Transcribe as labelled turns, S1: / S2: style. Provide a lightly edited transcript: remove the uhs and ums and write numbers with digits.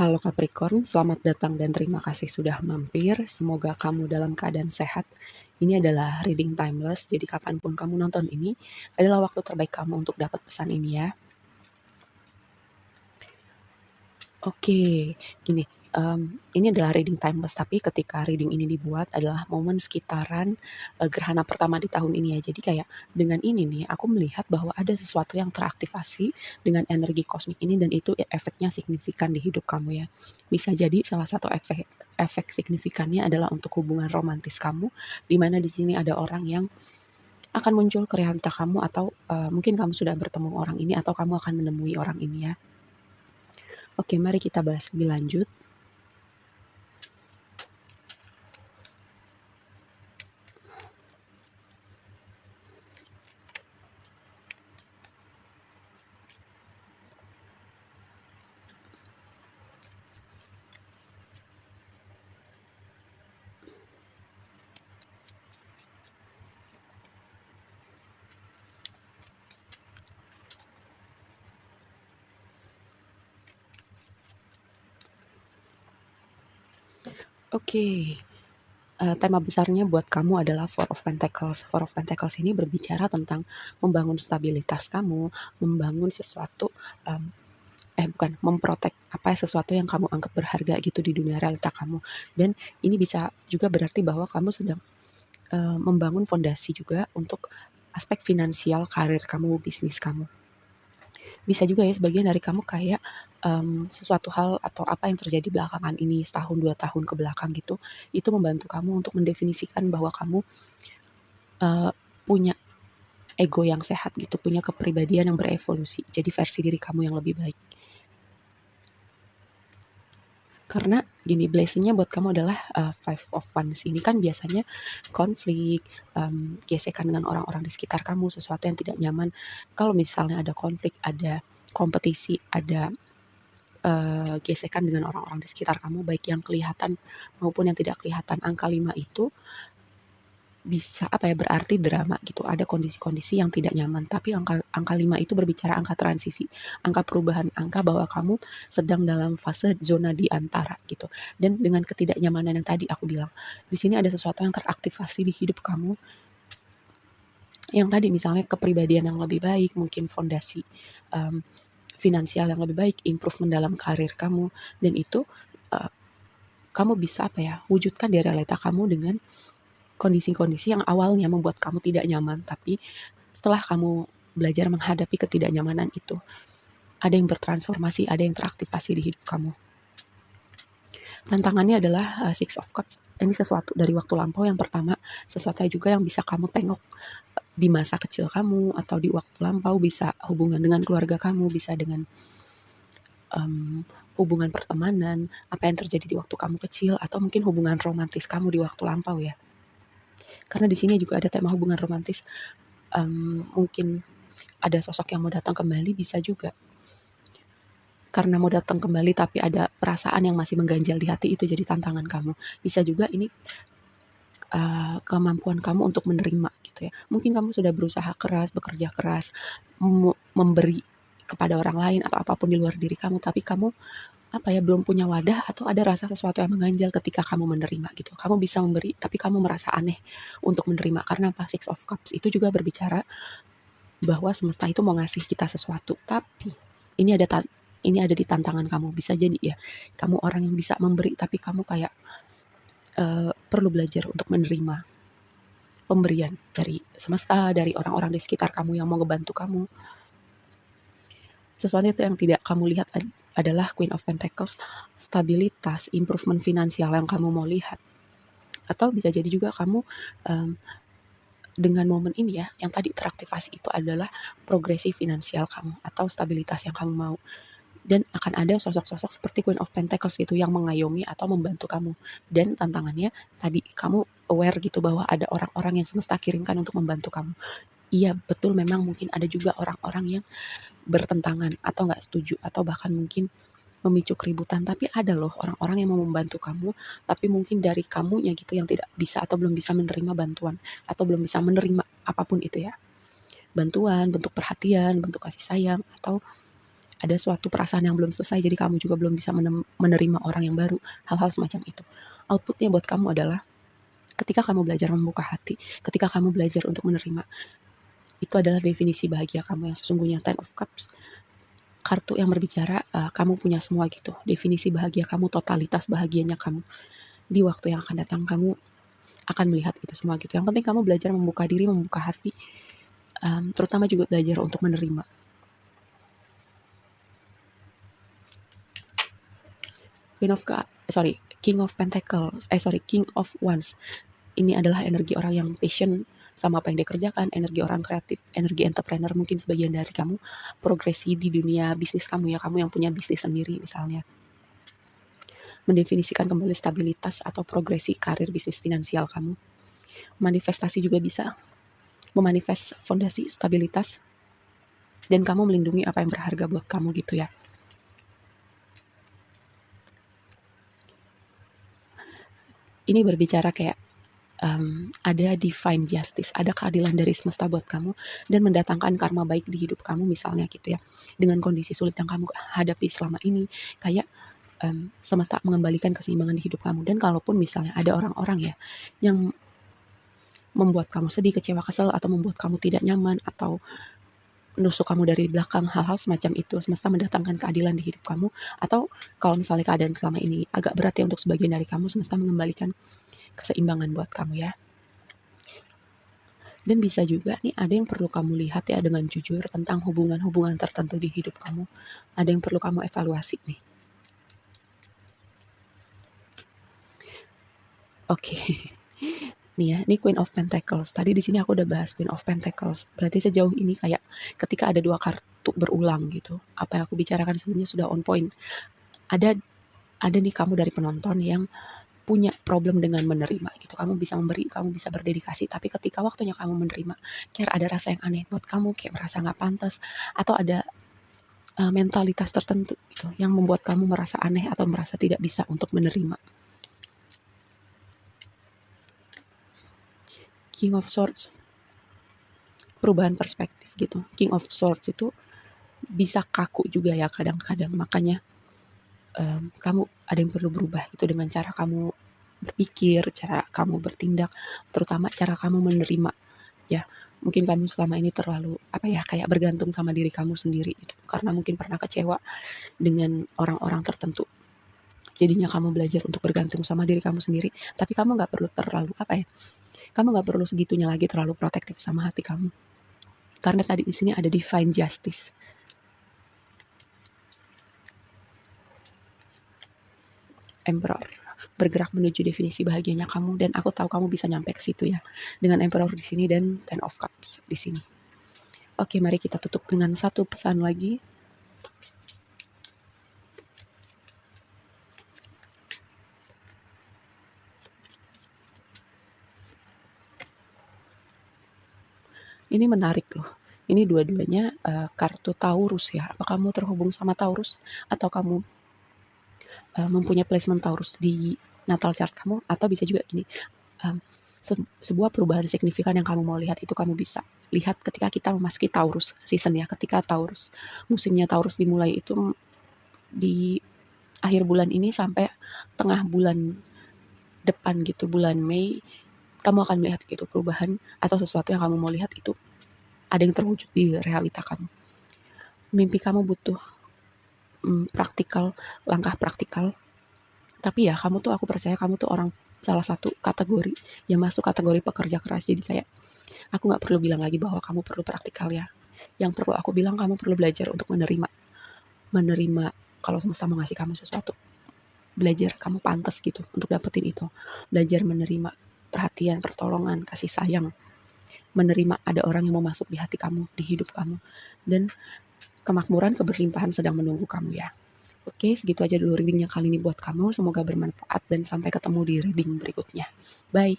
S1: Halo Capricorn, selamat datang dan terima kasih sudah mampir. Semoga kamu dalam keadaan sehat. Ini adalah reading timeless, jadi kapanpun kamu nonton ini adalah waktu terbaik kamu untuk dapat pesan ini ya. Oke, gini, ini adalah reading timeless, tapi ketika reading ini dibuat adalah momen sekitaran gerhana pertama di tahun ini ya. Jadi kayak dengan ini nih, aku melihat bahwa ada sesuatu yang teraktivasi dengan energi kosmik ini dan itu efeknya signifikan di hidup kamu ya. Bisa jadi salah satu efek signifikannya adalah untuk hubungan romantis kamu, di mana di sini ada orang yang akan muncul ke realita kamu atau mungkin kamu sudah bertemu orang ini atau kamu akan menemui orang ini ya. Oke, mari kita bahas lebih lanjut. Oke, tema besarnya buat kamu adalah Four of Pentacles. Four of Pentacles ini berbicara tentang membangun stabilitas kamu, membangun sesuatu, bukan, memprotek sesuatu yang kamu anggap berharga gitu di dunia realita kamu. Dan ini bisa juga berarti bahwa kamu sedang membangun fondasi juga untuk aspek finansial, karir kamu, bisnis kamu. Bisa juga ya sebagian dari kamu kayak sesuatu hal atau apa yang terjadi belakangan ini setahun 2 tahun ke belakang gitu, itu membantu kamu untuk mendefinisikan bahwa kamu punya ego yang sehat gitu, punya kepribadian yang berevolusi, jadi versi diri kamu yang lebih baik. Karena gini, blessing-nya buat kamu adalah Five of Wands ini kan biasanya konflik, gesekan dengan orang-orang di sekitar kamu, sesuatu yang tidak nyaman. Kalau misalnya ada konflik, ada kompetisi, ada gesekan dengan orang-orang di sekitar kamu, baik yang kelihatan maupun yang tidak kelihatan. Angka 5 itu bisa berarti drama gitu, ada kondisi-kondisi yang tidak nyaman, tapi angka 5 itu berbicara angka transisi, angka perubahan, angka bahwa kamu sedang dalam fase zona di antara gitu. Dan dengan ketidaknyamanan yang tadi aku bilang, di sini ada sesuatu yang teraktivasi di hidup kamu, yang tadi misalnya kepribadian yang lebih baik, mungkin fondasi finansial yang lebih baik, improvement dalam karir kamu, dan itu kamu bisa wujudkan di realita kamu dengan kondisi-kondisi yang awalnya membuat kamu tidak nyaman, tapi setelah kamu belajar menghadapi ketidaknyamanan itu, ada yang bertransformasi, ada yang teraktivasi di hidup kamu. Tantangannya adalah Six of Cups. Ini sesuatu dari waktu lampau yang pertama, sesuatu juga yang bisa kamu tengok di masa kecil kamu atau di waktu lampau, bisa hubungan dengan keluarga kamu, bisa dengan hubungan pertemanan, apa yang terjadi di waktu kamu kecil, atau mungkin hubungan romantis kamu di waktu lampau ya. Karena di sini juga ada tema hubungan romantis, mungkin ada sosok yang mau datang kembali, bisa juga. Karena mau datang kembali tapi ada perasaan yang masih mengganjal di hati, itu jadi tantangan kamu. Bisa juga ini kemampuan kamu untuk menerima gitu ya. Mungkin kamu sudah berusaha keras, bekerja keras, memberi kepada orang lain atau apapun di luar diri kamu, tapi kamu belum punya wadah atau ada rasa sesuatu yang mengganjal ketika kamu menerima gitu. Kamu bisa memberi, tapi kamu merasa aneh untuk menerima. Karena Six of Cups itu juga berbicara bahwa semesta itu mau ngasih kita sesuatu, tapi ini ada di tantangan kamu. Bisa jadi ya, kamu orang yang bisa memberi, tapi kamu kayak perlu belajar untuk menerima pemberian dari semesta, dari orang-orang di sekitar kamu yang mau ngebantu kamu. Sesuatu yang tidak kamu lihat adalah Queen of Pentacles, stabilitas, improvement finansial yang kamu mau lihat. Atau bisa jadi juga kamu dengan momen ini ya, yang tadi teraktivasi itu adalah progresi finansial kamu atau stabilitas yang kamu mau. Dan akan ada sosok-sosok seperti Queen of Pentacles itu yang mengayomi atau membantu kamu. Dan tantangannya tadi, kamu aware gitu bahwa ada orang-orang yang semesta kirimkan untuk membantu kamu. Iya, betul, memang mungkin ada juga orang-orang yang bertentangan atau nggak setuju atau bahkan mungkin memicu keributan, tapi ada loh orang-orang yang mau membantu kamu, tapi mungkin dari kamunya gitu yang tidak bisa atau belum bisa menerima bantuan atau belum bisa menerima apapun itu ya, bantuan, bentuk perhatian, bentuk kasih sayang, atau ada suatu perasaan yang belum selesai, jadi kamu juga belum bisa menerima orang yang baru, hal-hal semacam itu. Outputnya buat kamu adalah ketika kamu belajar membuka hati, ketika kamu belajar untuk menerima, itu adalah definisi bahagia kamu yang sesungguhnya. Ten of Cups, kartu yang berbicara, kamu punya semua gitu, definisi bahagia kamu, totalitas bahagianya kamu. Di waktu yang akan datang kamu akan melihat itu semua gitu. Yang penting kamu belajar membuka diri, membuka hati, terutama juga belajar untuk menerima. King of Wands. Ini adalah energi orang yang passion sama apa yang dia kerjakan, energi orang kreatif, energi entrepreneur, mungkin sebagian dari kamu progresi di dunia bisnis kamu ya, kamu yang punya bisnis sendiri misalnya. Mendefinisikan kembali stabilitas atau progresi karir bisnis finansial kamu. Manifestasi juga bisa, memanifest fondasi stabilitas, dan kamu melindungi apa yang berharga buat kamu gitu ya. Ini berbicara kayak ada divine justice, ada keadilan dari semesta buat kamu dan mendatangkan karma baik di hidup kamu misalnya gitu ya. Dengan kondisi sulit yang kamu hadapi selama ini, kayak semesta mengembalikan keseimbangan di hidup kamu. Dan kalaupun misalnya ada orang-orang ya yang membuat kamu sedih, kecewa, kesel, atau membuat kamu tidak nyaman, atau menusuk kamu dari belakang, hal-hal semacam itu, semesta mendatangkan keadilan di hidup kamu. Atau kalau misalnya keadaan selama ini agak berat ya untuk sebagian dari kamu, semesta mengembalikan keseimbangan buat kamu ya. Dan bisa juga nih ada yang perlu kamu lihat ya dengan jujur tentang hubungan-hubungan tertentu di hidup kamu. Ada yang perlu kamu evaluasi nih. Oke. Nih ya, ini Queen of Pentacles. Tadi di sini aku udah bahas Queen of Pentacles. Berarti sejauh ini kayak ketika ada 2 kartu berulang gitu, apa yang aku bicarakan sebelumnya sudah on point. Ada nih kamu dari penonton yang punya problem dengan menerima gitu. Kamu bisa memberi, kamu bisa berdedikasi, tapi ketika waktunya kamu menerima, kayak ada rasa yang aneh buat kamu, kayak merasa nggak pantas, atau ada mentalitas tertentu gitu yang membuat kamu merasa aneh atau merasa tidak bisa untuk menerima. King of Swords, perubahan perspektif gitu. King of Swords itu bisa kaku juga ya kadang-kadang, makanya kamu ada yang perlu berubah gitu dengan cara kamu berpikir, cara kamu bertindak, terutama cara kamu menerima ya. Mungkin kamu selama ini terlalu kayak bergantung sama diri kamu sendiri gitu, karena mungkin pernah kecewa dengan orang-orang tertentu. Jadinya kamu belajar untuk bergantung sama diri kamu sendiri, tapi kamu nggak perlu terlalu kamu nggak perlu segitunya lagi terlalu protektif sama hati kamu. Karena tadi di sini ada divine justice. Emperor, bergerak menuju definisi bahagianya kamu, dan aku tahu kamu bisa nyampe ke situ ya. Dengan Emperor di sini dan Ten of Cups di sini. Oke, mari kita tutup dengan satu pesan lagi. Ini menarik loh. Ini dua-duanya kartu Taurus ya. Apa kamu terhubung sama Taurus atau kamu mempunyai placement Taurus di natal chart kamu, atau bisa juga gini, sebuah perubahan signifikan yang kamu mau lihat itu kamu bisa lihat ketika kita memasuki Taurus season ya. Ketika Taurus, musimnya Taurus dimulai itu di akhir bulan ini sampai tengah bulan depan gitu, bulan Mei, kamu akan melihat gitu perubahan atau sesuatu yang kamu mau lihat itu ada yang terwujud di realita kamu. Mimpi kamu butuh praktikal, langkah praktikal. Tapi ya kamu tuh, aku percaya kamu tuh orang salah satu kategori yang masuk kategori pekerja keras. Jadi kayak aku gak perlu bilang lagi bahwa kamu perlu praktikal ya. Yang perlu aku bilang, kamu perlu belajar untuk menerima kalau semesta mau ngasih kamu sesuatu. Belajar kamu pantas gitu untuk dapetin itu. Belajar menerima perhatian, pertolongan, kasih sayang. Menerima ada orang yang mau masuk di hati kamu, di hidup kamu. Dan kemakmuran, keberlimpahan sedang menunggu kamu ya. Oke, segitu aja dulu readingnya kali ini buat kamu. Semoga bermanfaat dan sampai ketemu di reading berikutnya. Bye.